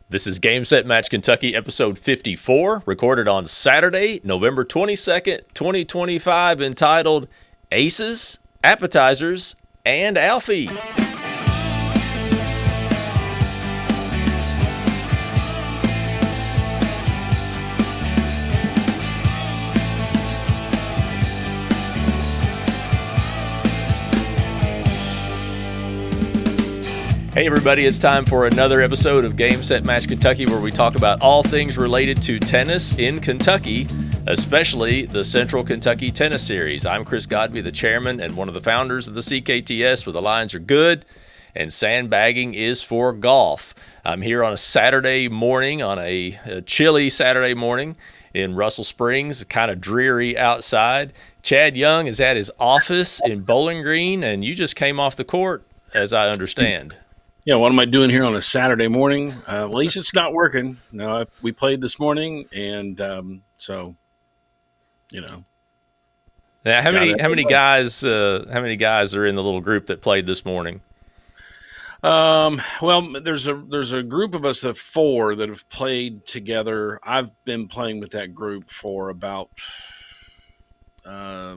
This is Game Set Match Kentucky episode 54, recorded on Saturday, November 22nd, 2025, entitled Aces, Appetizers, and Alfie. Hey everybody, it's time for another episode of Game Set Match Kentucky, where we talk about all things related to tennis in Kentucky, especially the Central Kentucky Tennis Series. I'm Chris Godby, the chairman and one of the founders of the CKTS, where the lines are good and sandbagging is for golf. I'm here on a Saturday morning, on a chilly Saturday morning in Russell Springs, kind of dreary outside. Chad Young is at his office in Bowling Green, and you just came off the court, as I understand. Yeah, what am I doing here on a Saturday morning? At least it's not working. No, we played this morning, and so, you know. Now, how many guys are in the little group that played this morning? Well, there's a group of us of four that have played together. I've been playing with that group for about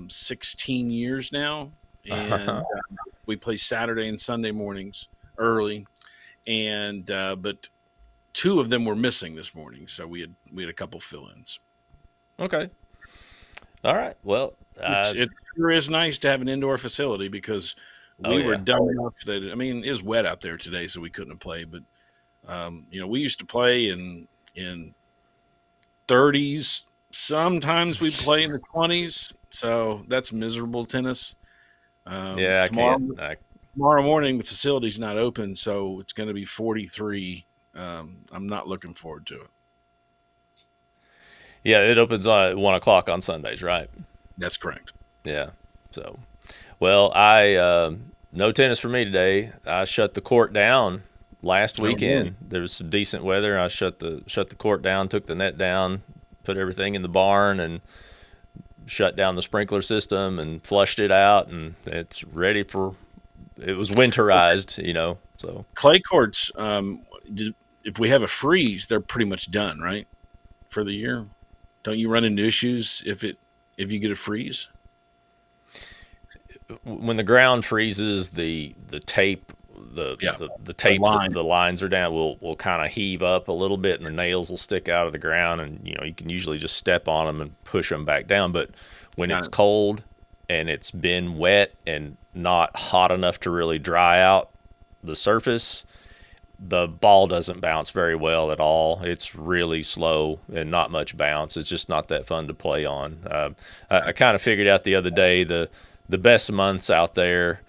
16 years now, and we play Saturday and Sunday mornings early, and but two of them were missing this morning, so we had a couple fill-ins. Okay, all right. Well, it sure is nice to have an indoor facility, because we were dumb enough that, I mean, it is wet out there today, so we couldn't have played. But we used to play in 30s. Sometimes we play in the 20s, so that's miserable tennis. Tomorrow morning, the facility's not open, so it's going to be 43. I'm not looking forward to it. Yeah, it opens at 1 o'clock on Sundays, right? That's correct. Yeah. So, well, no tennis for me today. I shut the court down last weekend. There was some decent weather. I shut the court down, took the net down, put everything in the barn, and shut down the sprinkler system and flushed it out, and it's ready for. It was winterized, so. Clay courts, if we have a freeze, they're pretty much done, right, for the year? Don't you run into issues if you get a freeze? When the ground freezes, the tape, the lines are down, will kind of heave up a little bit, and the nails will stick out of the ground, and you can usually just step on them and push them back down. But when it's cold and it's been wet and not hot enough to really dry out the surface, the ball doesn't bounce very well at all. It's really slow and not much bounce. It's just not that fun to play on. I kind of figured out the other day the best months out there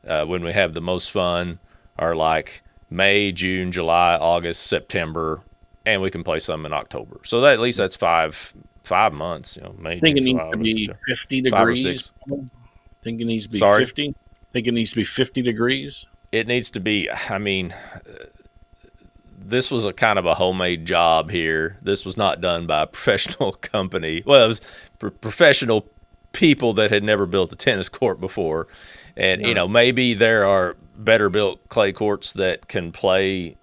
when we have the most fun are like May, June, July, August, September, and we can play some in October. So that at least that's five months. May, I think June, it July, needs to be 50 degrees. I think it needs to be 50. I think it needs to be 50 degrees. It needs to be. I mean, this was a kind of a homemade job here. This was not done by a professional company. Well, it was professional people that had never built a tennis court before. And, maybe there are better built clay courts that can play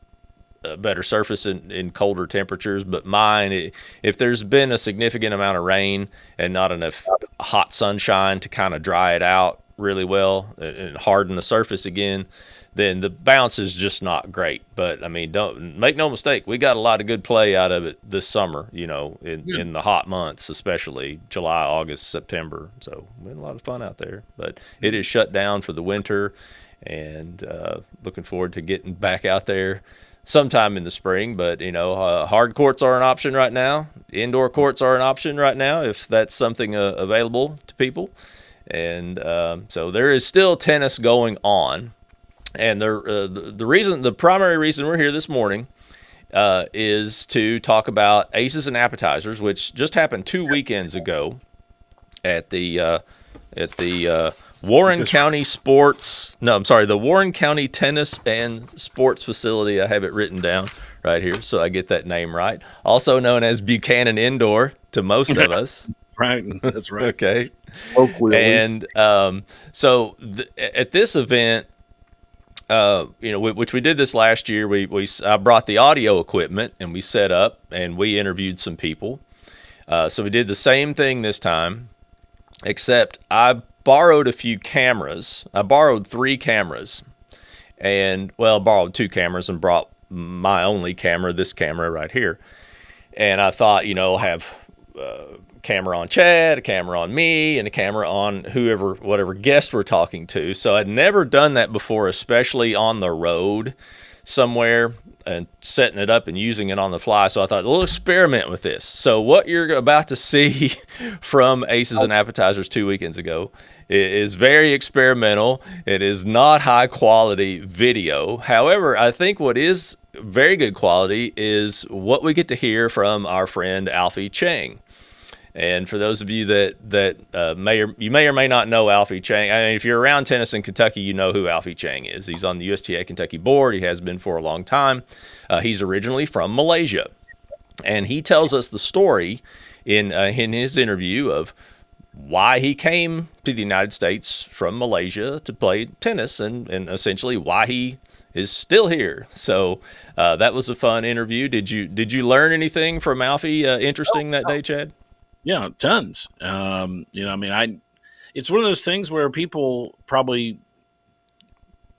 a better surface in colder temperatures. But mine, if there's been a significant amount of rain and not enough hot sunshine to kind of dry it out really well and harden the surface again, then the bounce is just not great. But I mean, don't make no mistake, we got a lot of good play out of it this summer, in the hot months, especially July, August, September. So we had a lot of fun out there, but it is shut down for the winter, and looking forward to getting back out there sometime in the spring. But hard courts are an option right now. Indoor courts are an option right now, if that's something available to people. And so there is still tennis going on. And the primary reason we're here this morning is to talk about Aces and Appetizers, which just happened 2 weekends ago at the Warren County the Warren County Tennis and Sports Facility. I have it written down right here, so I get that name right. Also known as Buchanan Indoor to most of us. Right, that's right. Okay. And so at this event, which we did this last year. I brought the audio equipment and we set up and we interviewed some people. So we did the same thing this time, except I borrowed a few cameras. I borrowed 3 cameras and borrowed 2 cameras and brought my only camera, this camera right here. And I thought, I'll have camera on Chad, a camera on me, and a camera on whatever guest we're talking to. So I'd never done that before, especially on the road somewhere and setting it up and using it on the fly. So I thought, we'll experiment with this. So what you're about to see from Aces and Appetizers 2 weekends ago is very experimental. It is not high quality video. However, I think what is very good quality is what we get to hear from our friend Alfie CHENG. And for those of you that may or may not know Alfie CHENG, I mean, if you're around Tennessee, Kentucky, you know who Alfie CHENG is. He's on the USTA Kentucky board. He has been for a long time. He's originally from Malaysia, and he tells us the story in his interview of why he came to the United States from Malaysia to play tennis, and essentially why he is still here. So that was a fun interview. Did you learn anything from Alfie interesting that day, Chad? Yeah, tons. It's one of those things where people probably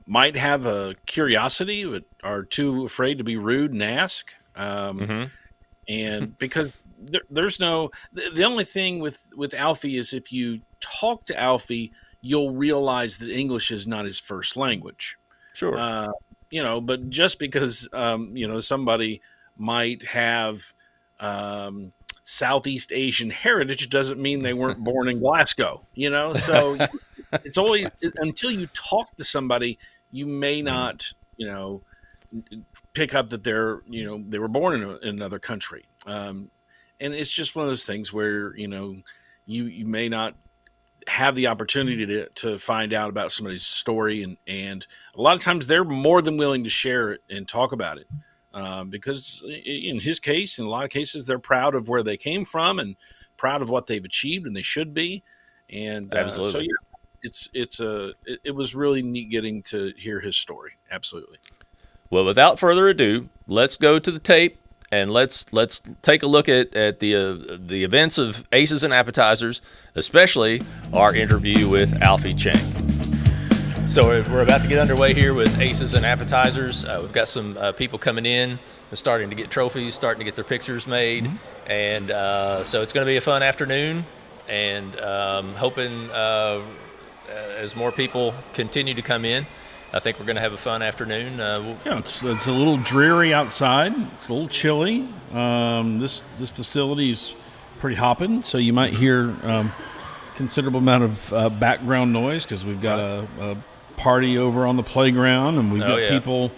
might have a curiosity but are too afraid to be rude and ask. And because there's no, the only thing with Alfie is if you talk to Alfie, you'll realize that English is not his first language. Sure. But just because, somebody might have, Southeast Asian heritage doesn't mean they weren't born in Glasgow, so it's always until you talk to somebody, you may not, pick up that they were born in another country. And it's just one of those things where, you may not have the opportunity to find out about somebody's story. And a lot of times they're more than willing to share it and talk about it. Because in his case, in a lot of cases, they're proud of where they came from and proud of what they've achieved, and they should be. And so, yeah, it was really neat getting to hear his story. Absolutely. Well, without further ado, let's go to the tape and let's take a look at the events of Aces and Appetizers, especially our interview with Alfie CHENG. So we're about to get underway here with Aces and Appetizers. We've got some people coming in, starting to get trophies, starting to get their pictures made. Mm-hmm. And so it's going to be a fun afternoon. And hoping as more people continue to come in, I think we're going to have a fun afternoon. It's a little dreary outside. It's a little chilly. This facility is pretty hopping, so you might hear considerable amount of background noise because we've got a party over on the playground, and we've got people,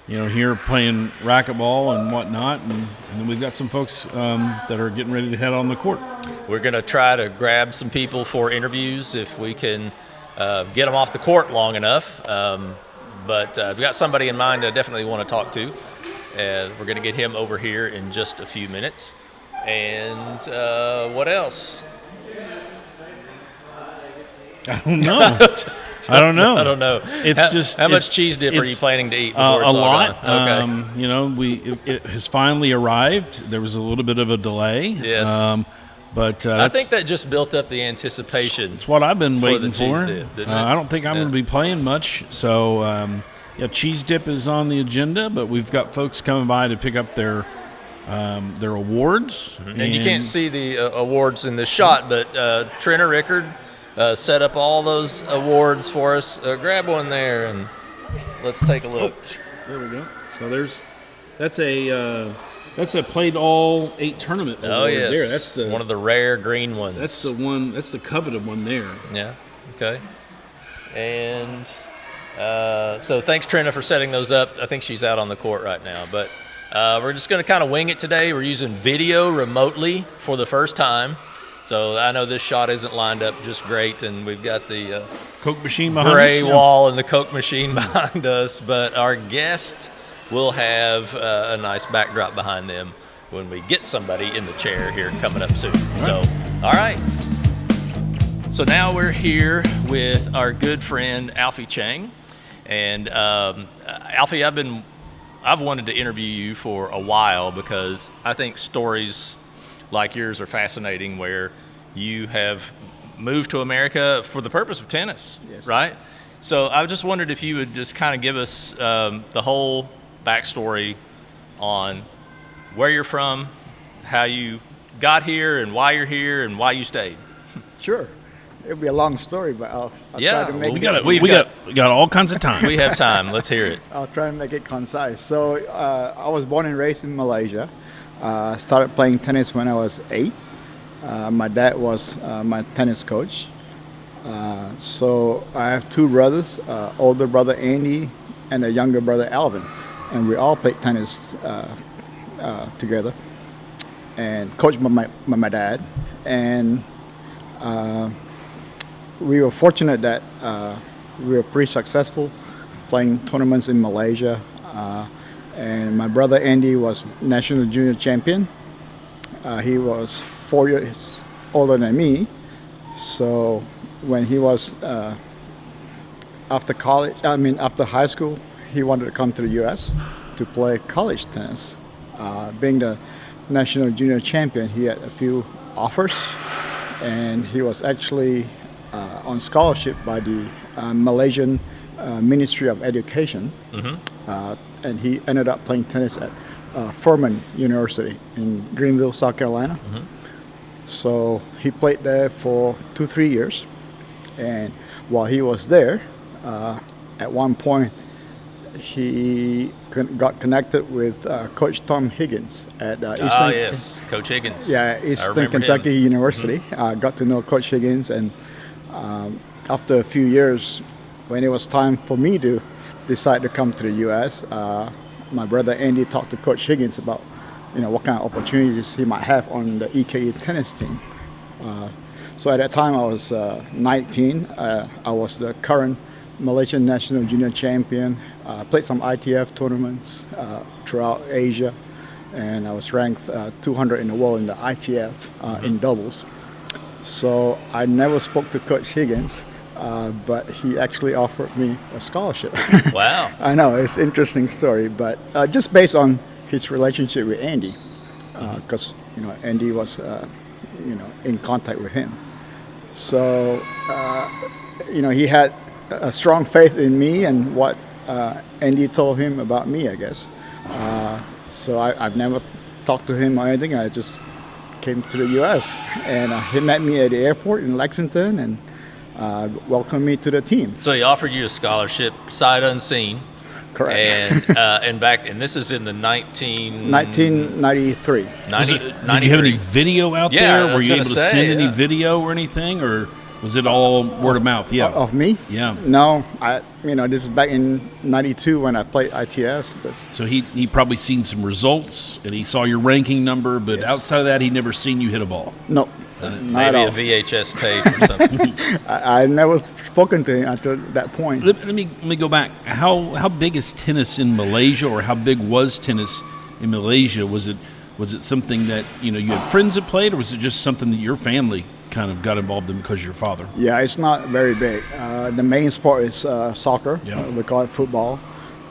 here playing racquetball and whatnot, and then we've got some folks that are getting ready to head on the court. We're going to try to grab some people for interviews if we can get them off the court long enough. But we've got somebody in mind I definitely want to talk to. We're going to get him over here in just a few minutes. And what else? I don't know. I don't know. It's how much cheese dip are you planning to eat? Before it's a lot. Okay. It has finally arrived. There was a little bit of a delay. Yes. But I think that just built up the anticipation. It's what I've been waiting for. Dip, I don't think I'm going to be playing much. So, cheese dip is on the agenda, but we've got folks coming by to pick up their awards. Mm-hmm. And you can't see the awards in this shot, but Trina Rickard set up all those awards for us. Grab one there and let's take a look. There we go. So that's a played all 8 tournament award. Oh yes, there. That's one of the rare green ones. That's the one. That's the coveted one there. Yeah. Okay. And so thanks Trina for setting those up. I think she's out on the court right now, but we're just going to kind of wing it today. We're using video remotely for the first time. So I know this shot isn't lined up just great, and we've got the Coke machine behind gray us, wall and the Coke machine behind us, but our guest will have a nice backdrop behind them when we get somebody in the chair here coming up soon. All right. So now we're here with our good friend Alfie CHENG, And Alfie, I've wanted to interview you for a while because I think stories like yours are fascinating, where you have moved to America for the purpose of tennis, Yes. right? So I just wondered if you would just kind of give us the whole backstory on where you're from, how you got here, and why you're here, and why you stayed. Sure. It'll be a long story, but I'll Yeah, try to make well, it. We got all kinds of time. We have time. Let's hear it. I'll try and make it concise. So I was born and raised in Malaysia. Started playing tennis when I was 8. My dad was my tennis coach. So I have 2 brothers, older brother Andy and a younger brother Alvin, and we all played tennis together and coached by my dad. And we were fortunate that we were pretty successful playing tournaments in Malaysia. And my brother Andy was national junior champion. He was 4 years older than me. So when he was after high school, he wanted to come to the U.S. to play college tennis. Being the national junior champion, he had a few offers, and he was actually on scholarship by the Malaysian Ministry of Education. And he ended up playing tennis at Furman University in Greenville, South Carolina. So he played there for 2-3 years. And while he was there, at one point, he got connected with Coach Tom Higgins at Eastern. Yes, Coach Higgins. Yeah, I Eastern remember Kentucky him. University. Got to know Coach Higgins, and after a few years, when it was time for me to decide to come to the U.S., my brother Andy talked to Coach Higgins about, what kind of opportunities he might have on the EKU tennis team. So at that time, I was 19. I was the current Malaysian national junior champion. Played some ITF tournaments throughout Asia, and I was ranked 200 in the world in the ITF in doubles. So I never spoke to Coach Higgins, but he actually offered me a scholarship. Wow. I know, it's an interesting story, but just based on his relationship with Andy, because Andy was in contact with him. So he had a strong faith in me and what Andy told him about me, I guess. So I've never talked to him or anything. I just came to the U.S. and he met me at the airport in Lexington and welcomed me to the team. So he offered you a scholarship, sight unseen. Correct. And this is in the 1993. Did you have any video out Yeah, there? Were you able to send any video or anything, or was it all word of mouth? Yeah. Of me? Yeah. No, this is back in '92 when I played ITS. So he probably seen some results and he saw your ranking number, but Yes. outside of that, he never seen you hit a ball. No, not at Maybe all. a VHS tape or something. I never spoken to him until that point. Let me go back. How big is tennis in Malaysia, or how big was tennis in Malaysia? Was it something that you had friends that played, or was it just something that your family kind of got involved in because of your father? Yeah, it's not very big. The main sport is soccer. Yeah. We call it football.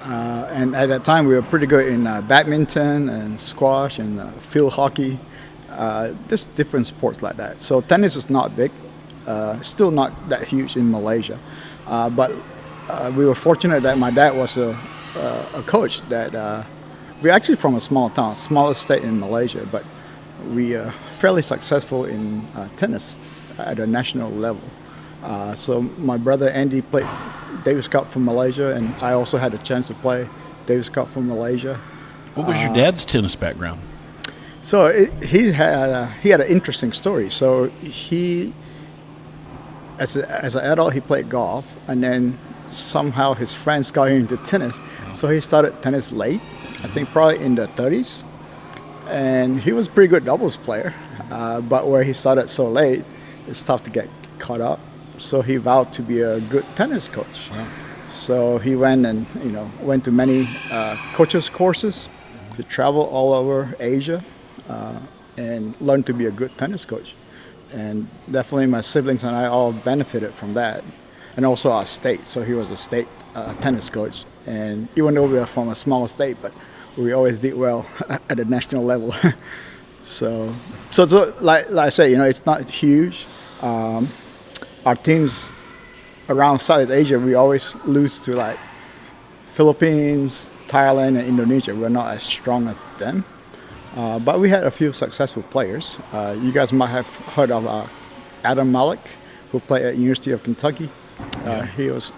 And at that time, we were pretty good in badminton and squash and field hockey. Just different sports like that. So tennis is not big. Still not that huge in Malaysia. But we were fortunate that my dad was a coach. That we're actually from a small town, smallest state in Malaysia, but we are fairly successful in tennis at a national level. So my brother Andy played Davis Cup for Malaysia, and I also had a chance to play Davis Cup for Malaysia. What was your dad's tennis background? So he had an interesting story. So he, as an adult, he played golf, and then somehow his friends got him into tennis. So he started tennis late, I think probably in the 30s, and he was a pretty good doubles player. But where he started so late, it's tough to get caught up. So he vowed to be a good tennis coach. Wow. So he went and went to many coaches courses. He traveled all over Asia and learned to be a good tennis coach. And definitely my siblings and I all benefited from that. And also our state. So he was a state tennis coach. And even though we are from a small state, but we always did well at the national level. So like I say, it's not huge. Our teams around Southeast Asia, we always lose to like Philippines, Thailand, and Indonesia. We're not as strong as them. But we had a few successful players. You guys might have heard of Adam Malik, who played at University of Kentucky. He was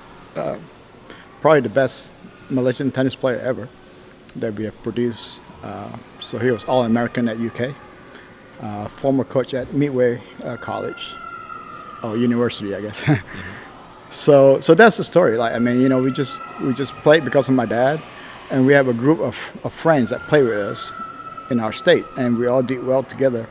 probably the best Malaysian tennis player ever that we have produced. So he was All-American at UK. Former coach at Midway College, or university, I guess. So that's the story. Like, I mean, we just played because of my dad, and we have a group of friends that play with us in our state, and we all did well together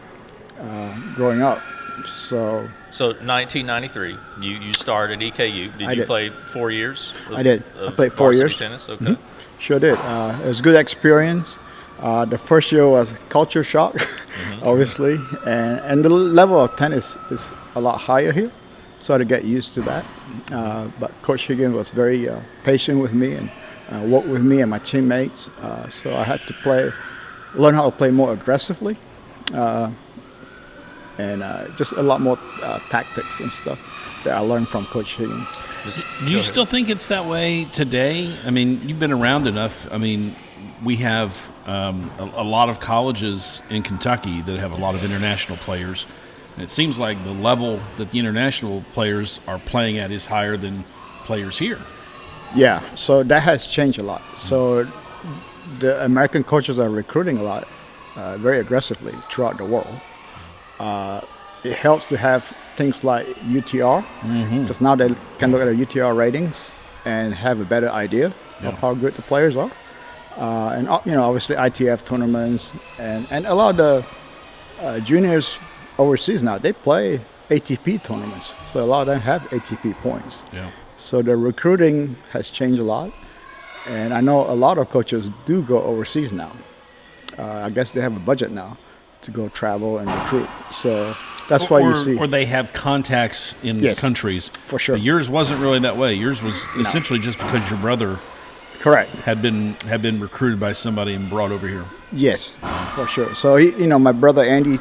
growing up. So 1993, you started EKU. Did you play 4 years? I did. I played 4 years. Tennis. Okay. Sure did. It was a good experience. The first year was culture shock, obviously, and the level of tennis is a lot higher here, so I had to get used to that. But Coach Higgins was very patient with me and worked with me and my teammates, so I had to learn how to play more aggressively, and just a lot more tactics and stuff that I learned from Coach Higgins. Do you still think it's that way today? I mean, you've been around enough. I mean, we have a lot of colleges in Kentucky that have a lot of international players. And it seems like the level that the international players are playing at is higher than players here. Yeah, so that has changed a lot. So the American coaches are recruiting a lot, very aggressively throughout the world. It helps to have things like UTR, because now they can look at the UTR ratings and have a better idea of how good the players are. And obviously ITF tournaments and a lot of the juniors overseas now, they play ATP tournaments, so a lot of them have ATP points. So the recruiting has changed a lot, and I know a lot of coaches do go overseas now. I guess they have a budget now to go travel and recruit, so that's why you see. Or they have contacts in countries. For sure. But yours wasn't really that way. Yours was essentially just because your brother correct had been recruited by somebody and brought over here. Yes, for sure. So my brother Andy,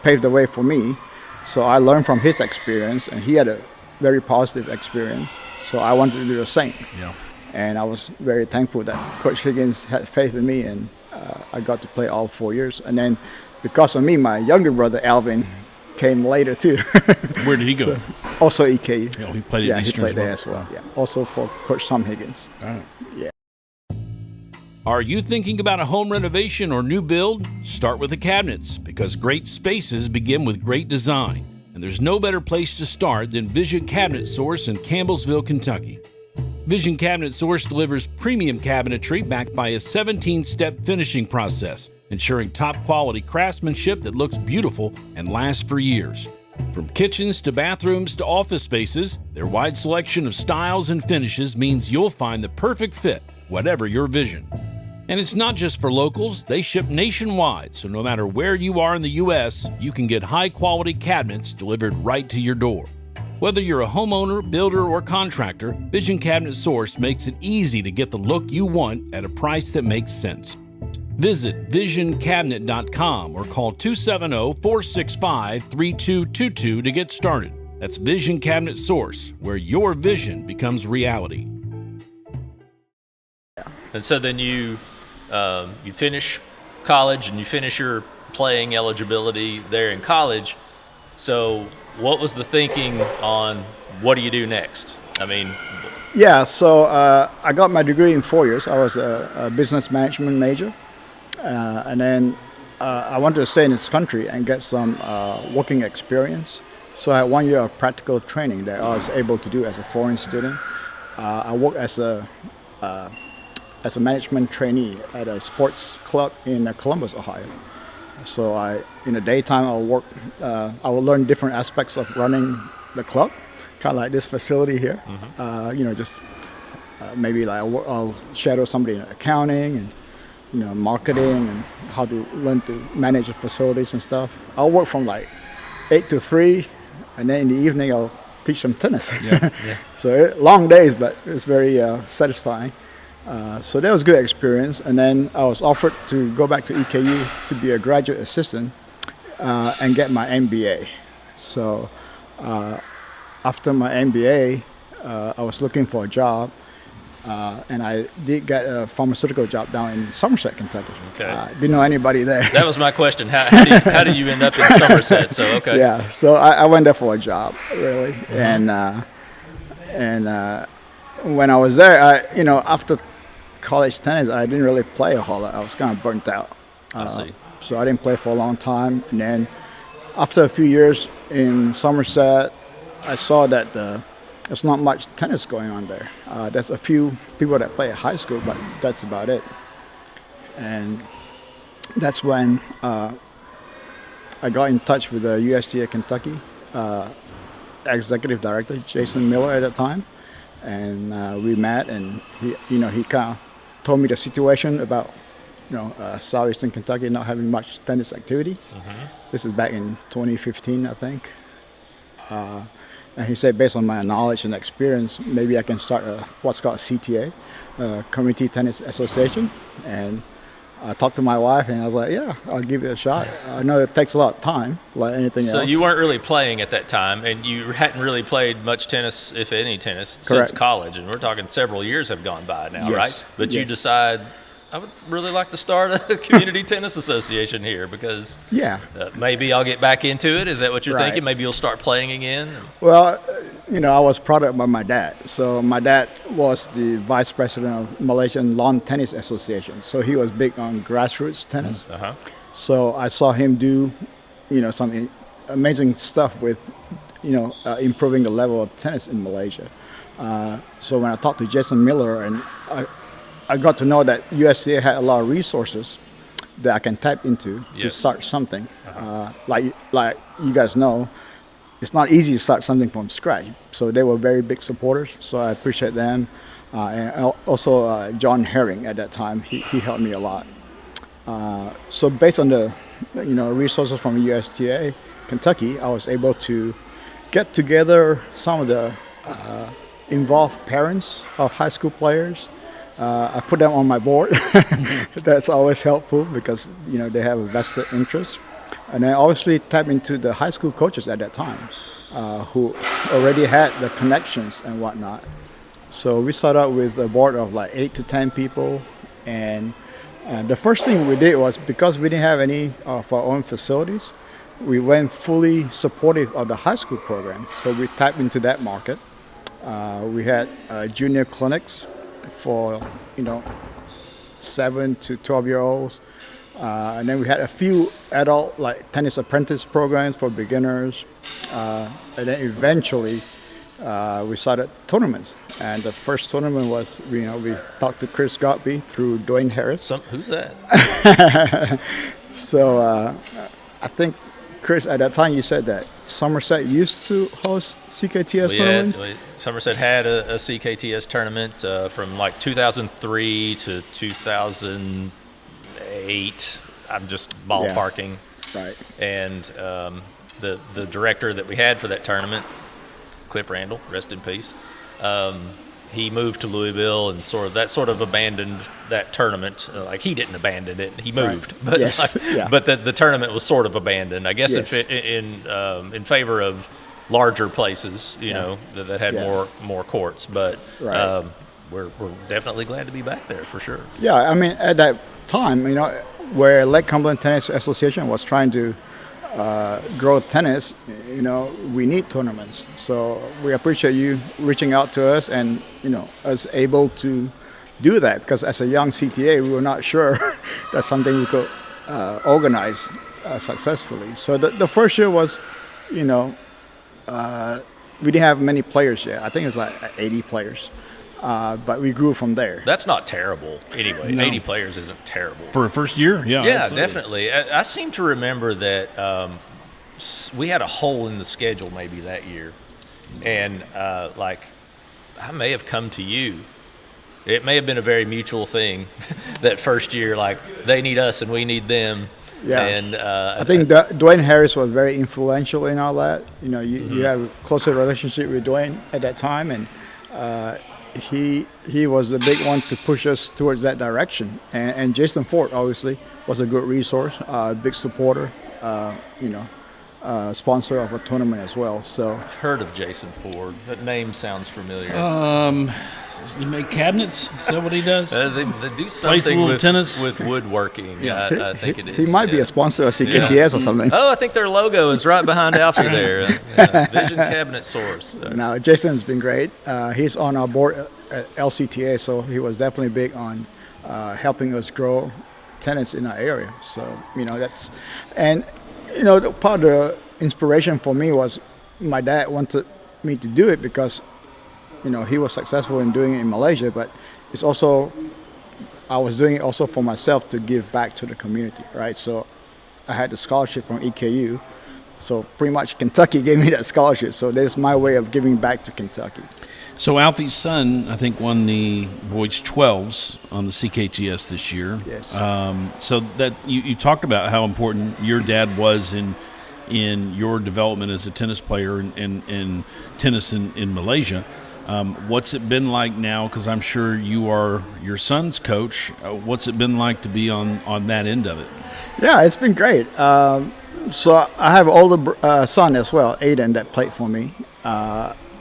paved the way for me. So I learned from his experience, and he had a very positive experience. So I wanted to do the same. Yeah. And I was very thankful that Coach Higgins had faith in me, and I got to play all 4 years. And then because of me, my younger brother Alvin came later too. Where did he go? So, also EKU. Yeah, he played at Eastern he played there as well. Yeah. Also for Coach Tom Higgins. All right. Yeah. Are you thinking about a home renovation or new build? Start with the cabinets, because great spaces begin with great design. And there's no better place to start than Vision Cabinet Source in Campbellsville, Kentucky. Vision Cabinet Source delivers premium cabinetry backed by a 17-step finishing process, ensuring top-quality craftsmanship that looks beautiful and lasts for years. From kitchens to bathrooms to office spaces, their wide selection of styles and finishes means you'll find the perfect fit, whatever your vision. And it's not just for locals, they ship nationwide, so no matter where you are in the U.S., you can get high-quality cabinets delivered right to your door. Whether you're a homeowner, builder, or contractor, Vision Cabinet Source makes it easy to get the look you want at a price that makes sense. Visit visioncabinet.com or call 270-465-3222 to get started. That's Vision Cabinet Source, where your vision becomes reality. And so then you finish college and you finish your playing eligibility there in college. So what was the thinking on what do you do next? I mean, so I got my degree in 4 years. I was a business management major. And then I wanted to stay in this country and get some working experience. So I had 1 year of practical training that I was able to do as a foreign student. I worked as a management trainee at a sports club in Columbus, Ohio. So in the daytime, I will learn different aspects of running the club, kind of like this facility here. Maybe like I'll shadow somebody in accounting and marketing and how to learn to manage the facilities and stuff. I'll work from like 8 to 3, and then in the evening I'll teach them tennis. Yeah. So long days, but it was very satisfying. So that was a good experience. And then I was offered to go back to EKU to be a graduate assistant and get my MBA. So after my MBA, I was looking for a job. And I did get a pharmaceutical job down in Somerset, Kentucky. Okay. Didn't know anybody there. That was my question. How did you end up in Somerset? So, okay. Yeah, so I went there for a job, really. And when I was there, after college tennis, I didn't really play a whole lot. I was kind of burnt out. I see. So I didn't play for a long time. And then after a few years in Somerset, I saw that there's not much tennis going on there. There's a few people that play at high school, but that's about it. And that's when I got in touch with the USTA Kentucky executive director, Jason Miller, at the time. And we met, and he kind of told me the situation about Southeastern Kentucky not having much tennis activity. This is back in 2015, I think. And he said, based on my knowledge and experience, maybe I can start what's called a CTA, Community Tennis Association. And I talked to my wife, and I was like, yeah, I'll give it a shot. I know it takes a lot of time, like anything else. So you weren't really playing at that time, and you hadn't really played much tennis, if any tennis, since college. And we're talking several years have gone by now, Yes. right? But you Yes. decide, I would really like to start a community tennis association here because maybe I'll get back into it. Is that what you're Right. thinking? Maybe you'll start playing again? Well, I was brought up by my dad. So my dad was the vice president of Malaysian Lawn Tennis Association. So he was big on grassroots tennis. Uh-huh. So I saw him do, some amazing stuff with, improving the level of tennis in Malaysia. So when I talked to Jason Miller, and I got to know that USTA had a lot of resources that I can tap into to Yes. start something. Like you guys know, it's not easy to start something from scratch. So they were very big supporters. So I appreciate them. And also John Herring at that time, he helped me a lot. So based on the resources from USTA Kentucky, I was able to get together some of the involved parents of high school players. I put them on my board. That's always helpful because they have a vested interest. And I obviously tap into the high school coaches at that time who already had the connections and whatnot. So we started out with a board of like 8 to 10 people. And the first thing we did was, because we didn't have any of our own facilities, we went fully supportive of the high school program. So we tapped into that market. We had junior clinics for 7 to 12-year-olds. And then we had a few adult tennis apprentice programs for beginners. And then eventually we started tournaments. And the first tournament was, we talked to Chris Godby through Dwayne Harris. Who's that? So I think, Chris, at that time you said that Somerset used to host CKTS tournaments? Somerset had a CKTS tournament from like 2003 to 2008. I'm just ballparking. Yeah. Right. And the director that we had for that tournament, Cliff Randall, rest in peace, he moved to Louisville and sort of abandoned that tournament. He didn't abandon it; he moved. Right. But Yes. but the tournament was sort of abandoned, I guess, Yes. in favor of larger places, that had more courts. But Right. we're definitely glad to be back there for sure. Yeah, I mean, at that time, where Lake Cumberland Tennis Association was trying to grow tennis, we need tournaments. So we appreciate you reaching out to us and, us able to do that, because as a young CTA, we were not sure that's something we could organize successfully. So the first year was, we didn't have many players yet. I think it was like 80 players. But we grew from there. That's not terrible anyway. No. 80 players isn't terrible. For a first year? Yeah. Yeah, absolutely. definitely. I seem to remember that we had a hole in the schedule maybe that year. And I may have come to you. It may have been a very mutual thing that first year, they need us and we need them. Yeah. And I think Dwayne Harris was very influential in all that. You know, you have a closer relationship with Dwayne at that time, and he was the big one to push us towards that direction. And Jason Ford obviously was a good resource, big supporter. Sponsor of a tournament as well. So I've heard of Jason Ford. That name sounds familiar. You make cabinets? Is that what he does? They do Plays a something little with, tennis. with woodworking. Yeah. I think it is. he might be a sponsor of CKTS or something. Oh, I think their logo is right behind Alfie there. Vision Cabinet Source. No, Jason's been great. He's on our board at LCTA, so he was definitely big on helping us grow tennis in our area. So, that's... And, part of the inspiration for me was my dad wanted me to do it because he was successful in doing it in Malaysia, but it's also, I was doing it also for myself to give back to the community, right? So I had the scholarship from EKU, so pretty much Kentucky gave me that scholarship, so that's my way of giving back to Kentucky. So Alfie's son, I think, won the boys 12s on the CKTS this year. Yes. So that you talked about how important your dad was in your development as a tennis player and tennis in Malaysia. What's it been like now? Because I'm sure you are your son's coach. What's it been like to be on that end of it? Yeah, it's been great. So I have an older son as well, Aiden, that played for me.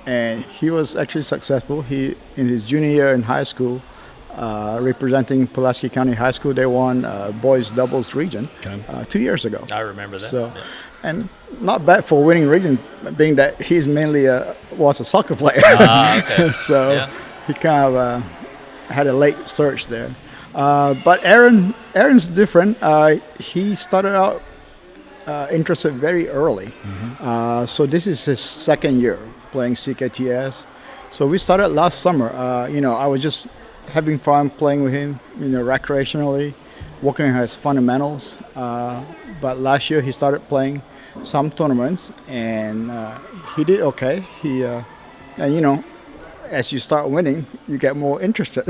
And he was actually successful. He, in his junior year in high school, representing Pulaski County High School, they won boys doubles region 2 years ago. I remember that. So, and not bad for winning regions, being that he's mainly was a soccer player. Okay. So he kind of had a late surge there. But Aaron's different. He started out interested very early. So this is his second year playing CKTS. So we started last summer. I was just having fun playing with him, recreationally, working on his fundamentals. But last year he started playing some tournaments, and he did okay. As you start winning, you get more interested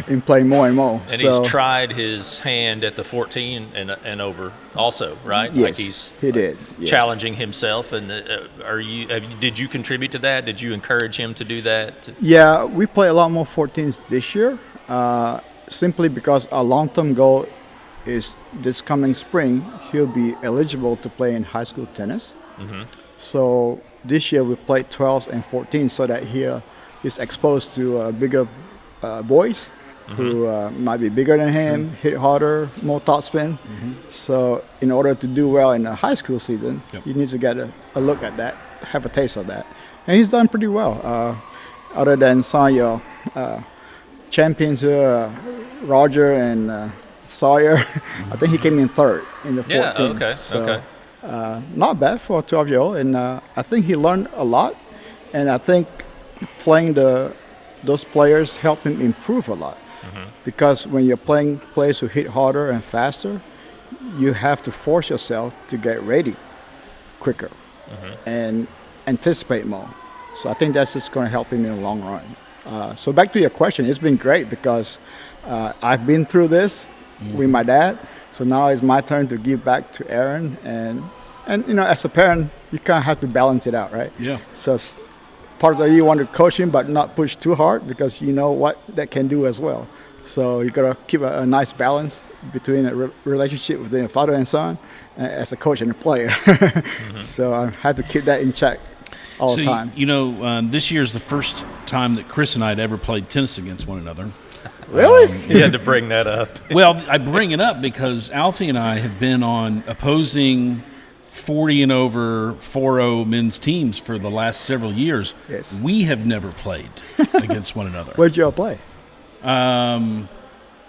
in playing more and more. And he's tried his hand at the 14 and over also, right? Yes, he did. Yes. Challenging himself. And did you contribute to that? Did you encourage him to do that? Yeah, we play a lot more 14s this year, simply because our long-term goal is this coming spring, he'll be eligible to play in high school tennis. So this year we played 12s and 14s so that he's exposed to bigger boys who might be bigger than him, hit harder, more topspin. So in order to do well in the high school season, he needs to get a look at that, have a taste of that. And he's done pretty well. Other than some of your champions here, Roger and Sawyer, I think he came in third in the 14th. Yeah, So, not bad for a 12-year-old. And I think he learned a lot. And I think playing those players help him improve a lot, because when you're playing players who hit harder and faster, you have to force yourself to get ready quicker and anticipate more. So I think that's just going to help him in the long run. So back to your question, it's been great because I've been through this with my dad, so now it's my turn to give back to Aaron, and as a parent, you kind of have to balance it out, right? Yeah. So part of you want to coach him, but not push too hard because you know what that can do as well. So you got to keep a nice balance between a relationship with the father and son as a coach and a player. So I had to keep that in check all the time. This year's the first time that Chris and I had ever played tennis against one another. Really? You had to bring that up. Well, I bring it up because Alfie and I have been on opposing 40 and over 4-0 men's teams for the last several years. Yes. We have never played against one another. Where'd you all play?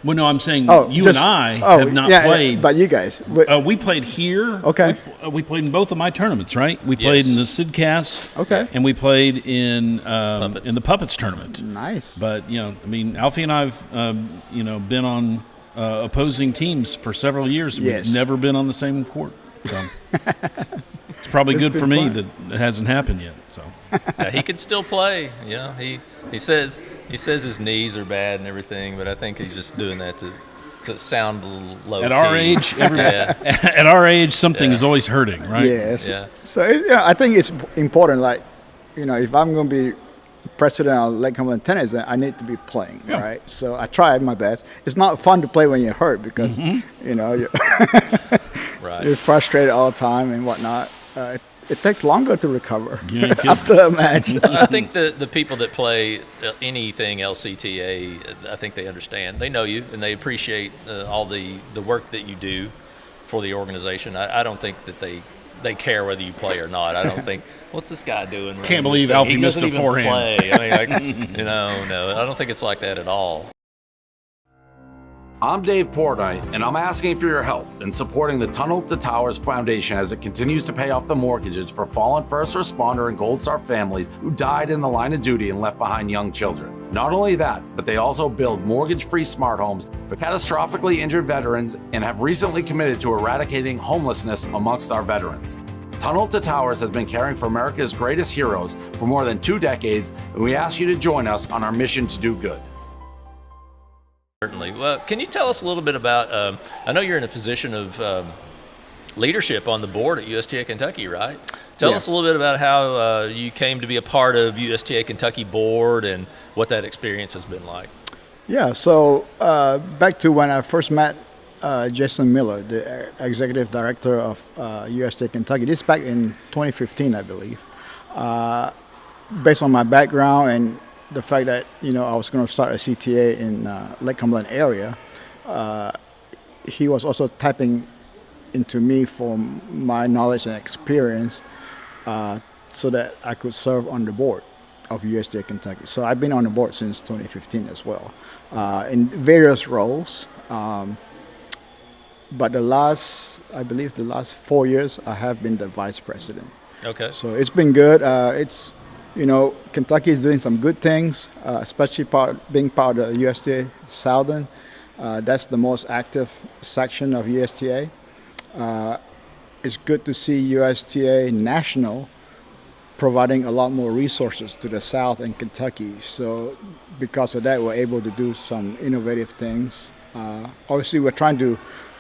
Well, no, I'm saying and I have not played. Yeah, but you guys. We played here. Okay. We played in both of my tournaments, right? We played in the Sidcast. Okay. And we played in the Puppets tournament. Nice. But, Alfie and I have, been on opposing teams for several years. Yes. We've never been on the same court. So it's probably good for me that it hasn't happened yet. So he could still play. He says his knees are bad and everything, but I think he's just doing that to to sound low At key. our age, at our age, something is always hurting, right? Yes. Yeah. So I think it's important. Like, if I'm going to be president of Lake Cumberland Tennis, then I need to be playing, Yeah. right? So I try my best. It's not fun to play when you're hurt because you're, Right. you're frustrated all the time and whatnot. It takes longer to recover You ain't kidding. after a match. I think the people that play anything LCTA, I think they understand. They know you, and they appreciate all the work that you do for the organization. I don't think that they care whether you play or not. I don't think, what's this guy doing? Can't believe Alfie missed a forehand. Play. I mean, like, no, I don't think it's like that at all. I'm Dave Portnoy, and I'm asking for your help in supporting the Tunnel to Towers Foundation as it continues to pay off the mortgages for fallen first responder and Gold Star families who died in the line of duty and left behind young children. Not only that, but they also build mortgage-free smart homes for catastrophically injured veterans and have recently committed to eradicating homelessness amongst our veterans. Tunnel to Towers has been caring for America's greatest heroes for more than 2 decades, and we ask you to join us on our mission to do good. Certainly. Well, can you tell us a little bit about, I know you're in a position of leadership on the board at USTA Kentucky, right? Tell us a little bit about how you came to be a part of USTA Kentucky board and what that experience has been like. Yeah, so back to when I first met Jason Miller, the executive director of USTA Kentucky. This back in 2015, I believe. Based on my background and the fact that I was going to start a CTA in Lake Cumberland area, he was also tapping into me for my knowledge and experience, so that I could serve on the board of USTA Kentucky. So I've been on the board since 2015 as well, in various roles. But I believe the last 4 years, I have been the vice president. Okay. So it's been good. Kentucky is doing some good things, especially being part of the USTA Southern. That's the most active section of USTA. It's good to see USTA National providing a lot more resources to the South and Kentucky. So because of that, we're able to do some innovative things. Obviously, we're trying to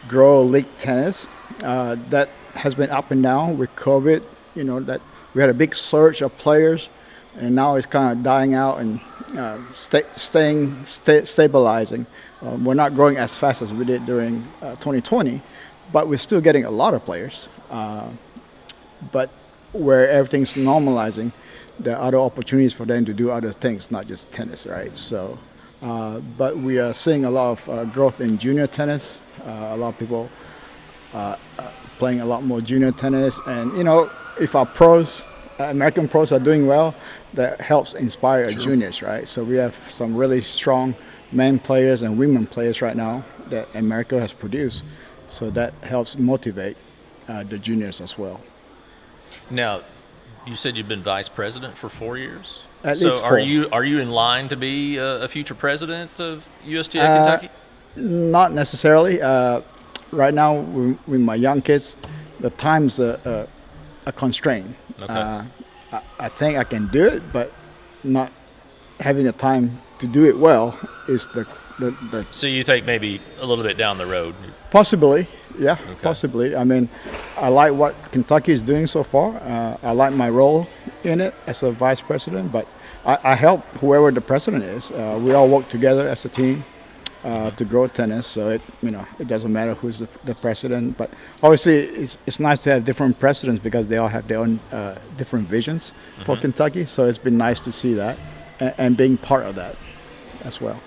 grow league tennis. That has been up and down with COVID. That we had a big surge of players, and now it's kind of dying out and stabilizing. We're not growing as fast as we did during 2020, but we're still getting a lot of players. But where everything's normalizing, there are other opportunities for them to do other things, not just tennis, right? So, but we are seeing a lot of growth in junior tennis. A lot of people playing a lot more junior tennis, and if our pros, American pros, are doing well, that helps inspire our juniors, right? So we have some really strong men players and women players right now that America has produced. So that helps motivate the juniors as well. Now, you said you've been vice president for 4 years. At so least are 4. you in line to be a future president of USTA Kentucky? Not necessarily. Right now, with my young kids, the time's a constraint. Okay. I think I can do it, but not having the time to do it well is the So you think maybe a little bit down the road? possibly. Yeah, Okay. possibly. I mean, I like what Kentucky is doing so far. I like my role in it as a vice president, but I help whoever the president is. We all work together as a team to grow tennis. So it doesn't matter who's the president. But obviously, it's nice to have different presidents because they all have their own different visions for Kentucky. So it's been nice to see that and being part of that as well.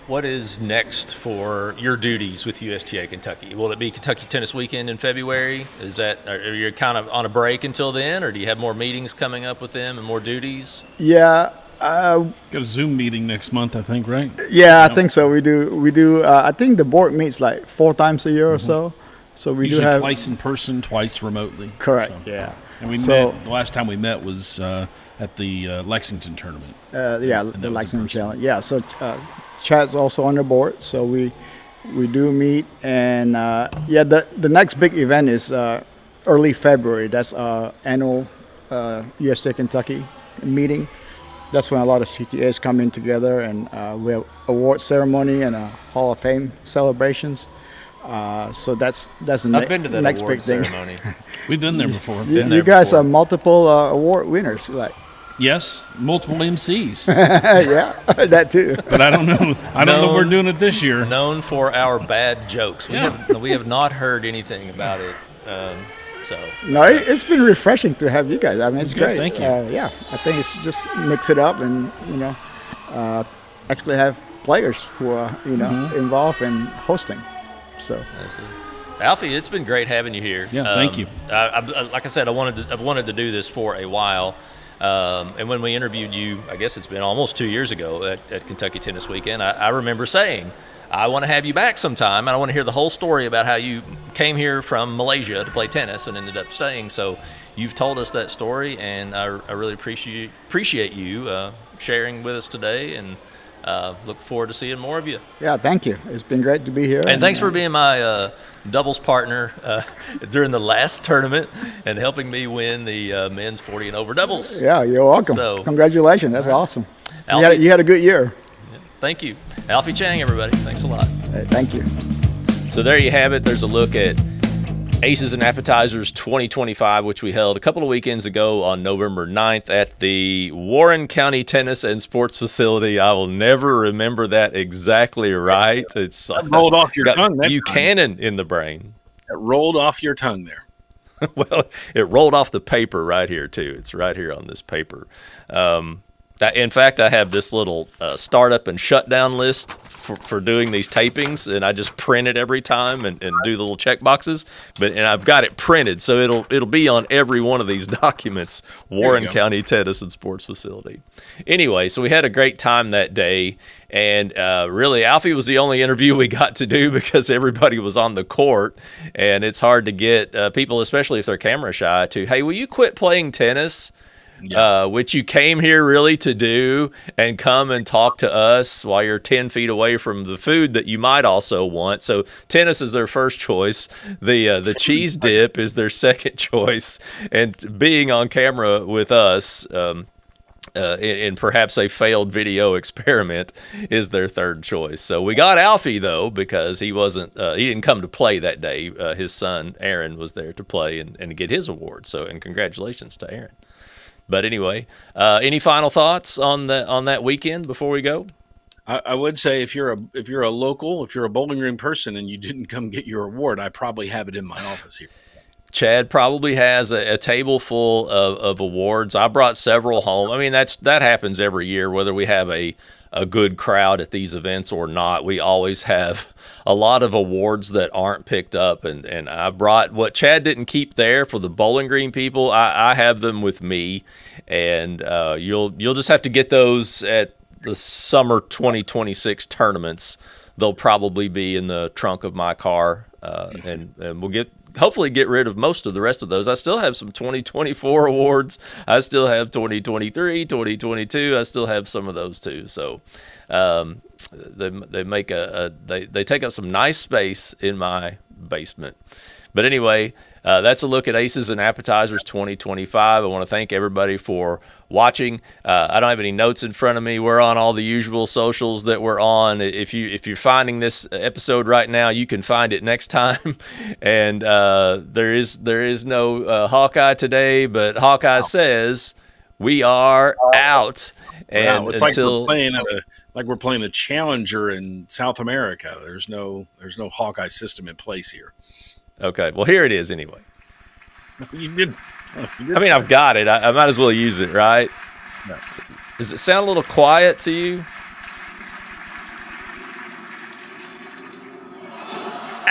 What is next for your duties with USTA Kentucky? Will it be Kentucky Tennis Weekend in February? Are you kind of on a break until then, or do you have more meetings coming up with them and more duties? Yeah. Got a Zoom meeting next month, I think, right? Yeah, I think so. We do. I think the board meets like 4 times a year or so. So we Usually do have twice in person, twice remotely. correct. So- Yeah. And we So- met, the last time we met was at the Lexington tournament. Yeah, that the was Lexington in person. Challenge. Yeah, so Chad's also on the board, so we do meet, and the next big event is early February. That's our annual USTA Kentucky meeting. that's when a lot of CTAs come in together, and we have award ceremony and a Hall of Fame celebrations. So that's the I've been to that next award big thing. ceremony. We've been there before. You guys are multiple award winners, like Yes, multiple MCs. yeah, that too. But I don't know. I don't know we're doing it this year. Known for our bad jokes. Yeah. We have not heard anything about it. So No, it's been refreshing to have you guys. I mean, it's Good, great. thank you. Yeah, I think it's just mix it up and actually have players who are involved in hosting. So absolutely. Alfie, it's been great having you here. Yeah, thank you. Like I said, I've wanted to do this for a while. And when we interviewed you, I guess it's been almost 2 years ago at Kentucky Tennis Weekend, I remember saying, I want to have you back sometime, and I want to hear the whole story about how you came here from Malaysia to play tennis and ended up staying. So you've told us that story, and I really appreciate you sharing with us today, and look forward to seeing more of you. yeah, thank you. It's been great to be here. And thanks for being my doubles partner during the last tournament and helping me win the men's 40 and over doubles. Yeah, you're welcome. So- Congratulations. That's awesome. Alfie- You had a good year. Thank you. Alfie Cheng, everybody. Thanks a lot. Hey, thank you. So there you have it. There's a look at Aces and Appetizers 2025, which we held a couple of weekends ago on November 9th at the Warren County Tennis and Sports Facility. I will never remember that exactly right. It's rolled off your got tongue that Buchanan in the brain. It rolled off your tongue there. Well, it rolled off the paper right here, too. It's right here on this paper. In fact, I have this little startup and shutdown list for doing these tapings, and I just print it every time and do the little check boxes. And I've got it printed, so it'll be on every one of these documents. Warren County Tennis and Sports Facility. Anyway, so we had a great time that day, and really, Alfie was the only interview we got to do because everybody was on the court, and it's hard to get people, especially if they're camera shy, to, hey, will you quit playing tennis? Which you came here really to do, and come and talk to us while you're 10 feet away from the food that you might also want. So tennis is their first choice. The cheese dip is their second choice. And being on camera with us in perhaps a failed video experiment is their third choice. So we got Alfie, though, because he didn't come to play that day. His son, Aaron, was there to play and get his award. So, and congratulations to Aaron. But anyway, any final thoughts on that weekend before we go? I would say if you're a local, if you're a Bowling Green person and you didn't come get your award, I probably have it in my office here. Chad probably has a table full of awards. I brought several home. I mean, that happens every year, whether we have a good crowd at these events or not. We always have a lot of awards that aren't picked up, and I brought what Chad didn't keep there for the Bowling Green people. I have them with me, and you'll just have to get those at the summer 2026 tournaments. They'll probably be in the trunk of my car, and we'll hopefully get rid of most of the rest of those. I still have some 2024 awards. I still have 2023, 2022. I still have some of those too. So they make they take up some nice space in my basement. But anyway, that's a look at Aces and Appetizers 2025. I want to thank everybody for watching. I don't have any notes in front of me. We're on all the usual socials that we're on. If you're finding this episode right now, you can find it next time. And there is no Hawkeye today, but Hawkeye says we are out. And it's until like we're playing a challenger in South America. There's no Hawkeye system in place here. Okay, well, here it is anyway. You did. I mean, I've got it. I might as well use it, right? No. Does it sound a little quiet to you?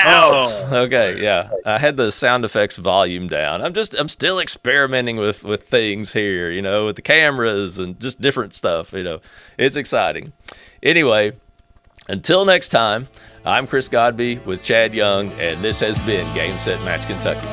Out. Oh. Okay, yeah. I had the sound effects volume down. I'm still experimenting with things here, with the cameras and just different stuff, It's exciting. Anyway, until next time, I'm Chris Godby with Chad Young, and this has been Game Set Match Kentucky.